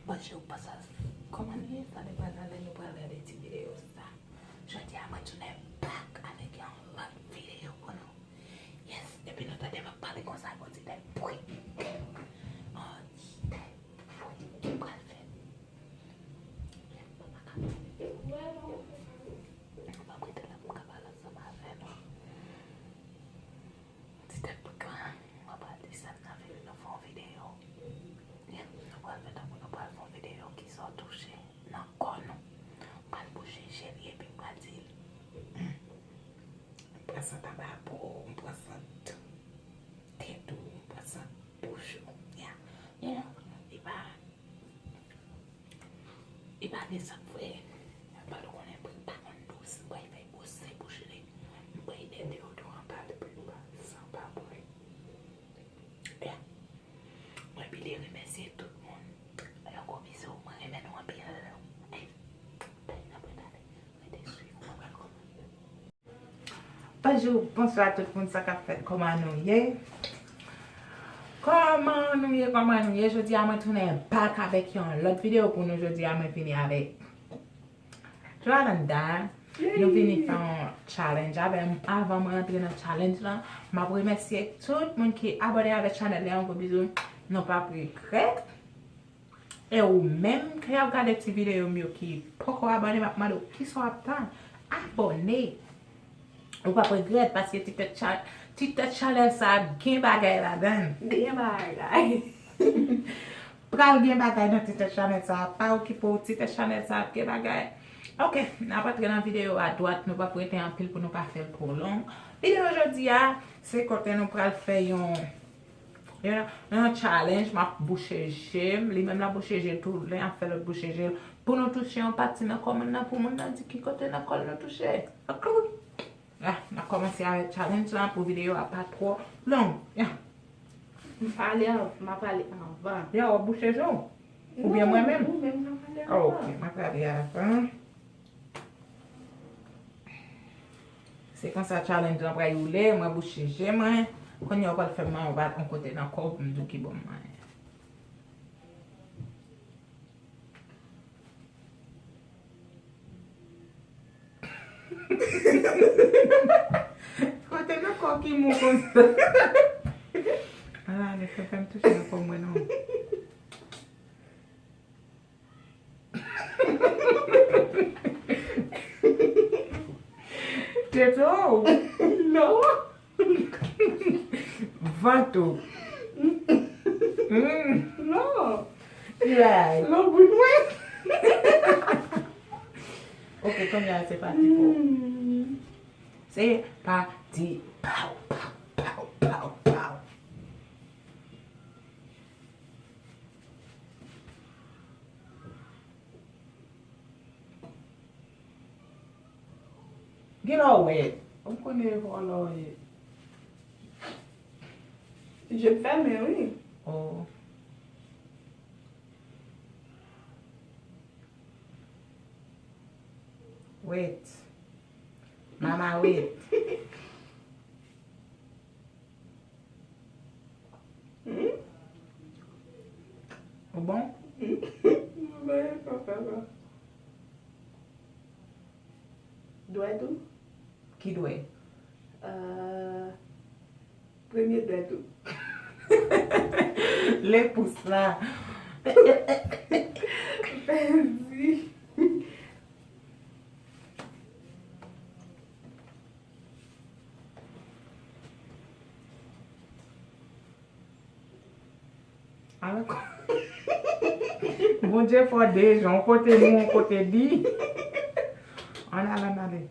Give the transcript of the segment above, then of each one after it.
But eu passo como a minha falei para ela no para desse vídeo tá. Já tinha mais um pack avec un lot vidéo quando. Yes, depuis notre débat parler comme ça quand c'était bruit. Oh, c'était bruit. Pas fait. Passa tabaco, passa teto, passa puxo, yeah, e vai nessa foi, para o né, para um doce, vai você puxa ele, vai dentro do rapaz, para São Paulo, vai beleza, mas é todo mundo, eu começou uma remenda uma pena, na verdade, vai ter isso uma coisa. Bonjour, bonsoir tout le monde, ça qu'a fait, comment nous y est? Comment nous y est? Je dis à moi tourner back avec l'autre vidéo pour nous, je dis à moi finir avec Jordan. Nous venons faire un challenge. Avant de rentrer dans le challenge là, je remercie tout le monde qui est abonné avec la chaîne. Un gros bisou. Nous pas pris crête. Et ou même qui a regardé cette vidéo mieux qui pas abonné, qui sont abonnés. Ou pas regret parce que tu te challenge ça bien bagay là-dedans. Bien bagay. Pral bien bagay dans te challenge ça. Pas occupé pour te challenge ça bien bagay. Ok, n'a pas dans la vidéo à droite, nous pas prêter en pile pour nous pas faire trop long. Vidéo aujourd'hui c'est quand nous pral faire un challenge, ma boucher gel, lui même la boucher gel tout, lui a fait le boucher gel pour nous toucher un parti dans comme pour nous dit qui côté dans col nous toucher. OK. On a commencé avec le challenge là pour vidéo à pas trop long. Je parle avant. Ya, on bouche jaune. Ou bien moi-même. Avant. Ok, je vais aller avant. C'est comme ça, challenge là, pour y aller, moi bouche jaune. Quand on va le faire, on va à côté d'un corps pour me dire qui bon. Côté d'un corps qui mou comme ça. Ah, laisse faire me toucher pour moi non. C'est tout. Non. Vanto. Non. Ouais. Non, vous Ok, combien c'est parti pour? C'est parti. Pow, pow, pow, pow, pow. Get away. On connaît voilà. Je le fais, mais oui. Oh. Wait. Mama, wait. Au bon? Doigt tout. Qui doit? Premier doigt tout. Les pouces là. Vas-y. Alors, bon Dieu, faut des gens, côté mon, côté dit. On a la maladie.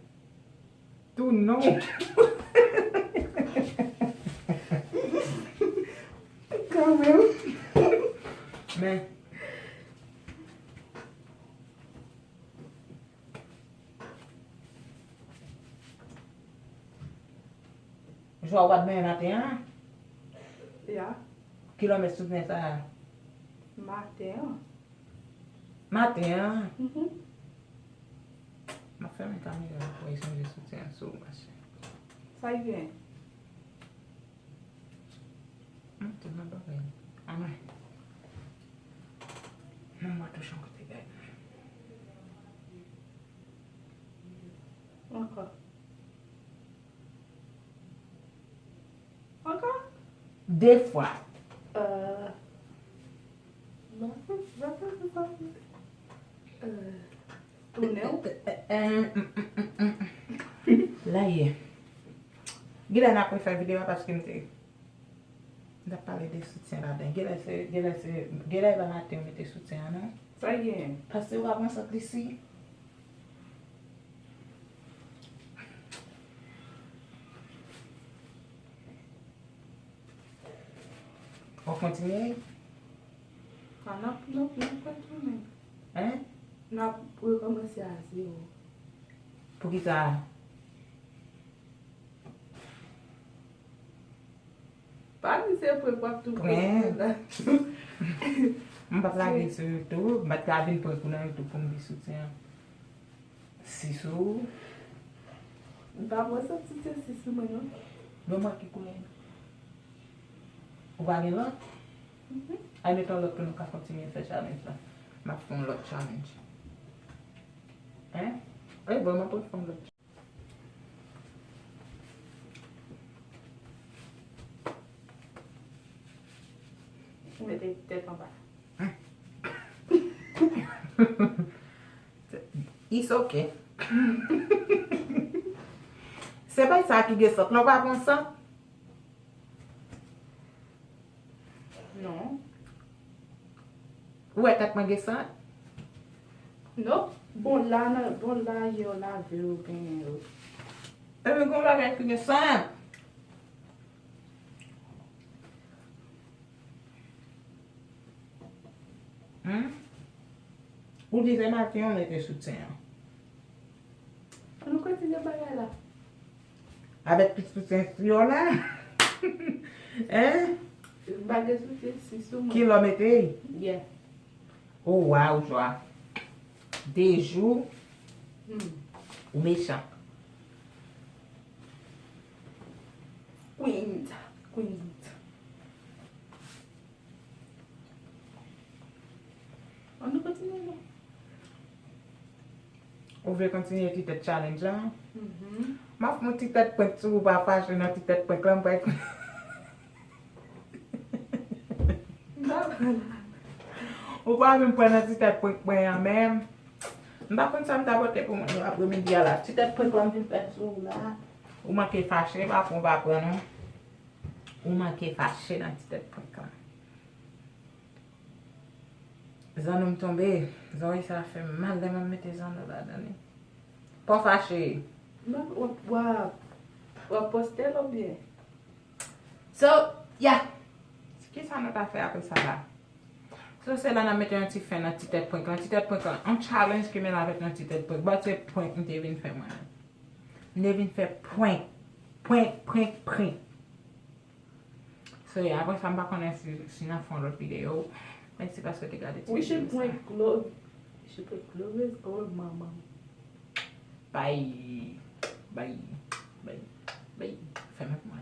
Tout non. Quand même. Mais. Je vais avoir demain matin. Ja. Kilomètres soutenir ça. Matin. Matin. Mhm. Ma femme est en train de essayer de soutien sur le marché. Ça y vient. Tu n'as pas fait. Ah ouais. Mwen touche an kote gay. Encore. Encore? 2 fois. Non, c'est pas. Tournel? La ye. Gila na pou fè video paske mte. Da pale de soutien la den. Gila va maten mete soutien non? Ça y est. Paske ou avan sot lisi. On continue? Ah, non, pas tourner. Hein? Non, pour commencer à zéro. Pou ki sa? Pas c'est pour pas tout. Ouais. Mwen pa plage sou YouTube, mwen ka vin pou nan YouTube pou mwen soutien. Si sou, Bah, moi, ça, c'est sous moi, non? bon mwen ki koulen. Ou bagay lot? Ay meton lot pou nou ka kontinye fè challenge la. Mwen fon lot challenge. Hein? Ay, bon mwen pou fon lot. Mettez tête en bas. It's okay. Se pa sa ki ge sot, nou pa pon sa? Non. Ou e tat mwen ge sot? Non. Bon, là, il y a la vue ou bien. E mwen kon la gen ki ge sot? Ou dize matin yon mette soutien? On continue par là. Avec plus soutien yo la? Hein? Bagage c'est sous moi. Ki lo mette? Yeah. Oh wow, joie. Des jours ou méchant. Queen. On continue là. Ou vle kontinye ti tet challenge la? Ma f moun ti tet point sou pa fache nan ti tet point lan pa ek. Ou pa mwen pren nan ti tet point an men. Mba kon sa mta bote pou mwen apre midi ya la. Ti tet point lan vin pen sou la. Ou man ke fache, pa pou mba pren non. Ou man ke fache nan ti tet point lan. Zan nou m tombe, zan yi sa fe mal de mwen mette zan nou la dani. Pa fache. Non, ou poster ou bien. So, yeah. Ki sa nou ta fe apre sa la? So, se la nan mette yon ti fe nan ti tet point lan. Ti tet point lan. An challenge ki men avet nan ti tet point. Ba se point mte vin fe mwen. Mne vin fe point. Point. So, yeah, apre sa mba konen si nan fon lot video. Men se paske te gade ti We should video point close. We should put close or mama. Bye. Fais-moi